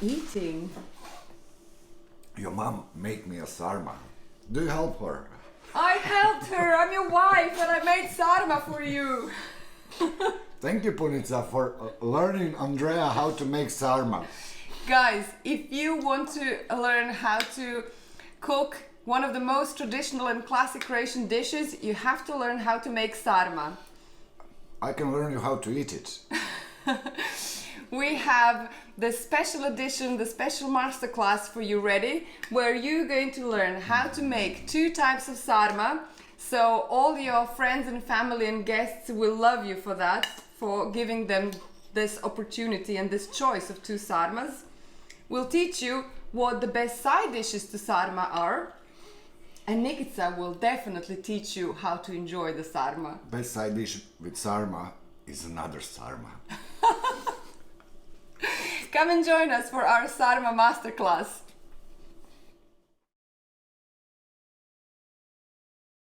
eating? Your mom made me a sarma. Do you help her? I helped her. I'm your wife and I made sarma for you. Thank you, Punica, for learning Andrea how to make sarma. Guys, if you want to learn how to cook one of the most traditional and classic Croatian dishes, you have to learn how to make sarma. I can learn you how to eat it. We have the special edition, the special masterclass for you ready, where you're going to learn how to make 2 types of sarma. So all your friends and family and guests will love you for that, for giving them this opportunity and this choice of 2 sarmas. We'll teach you what the best side dishes to sarma are. And Nikica will definitely teach you how to enjoy the sarma. Best side dish with sarma is another sarma. Come and join us for our sarma masterclass.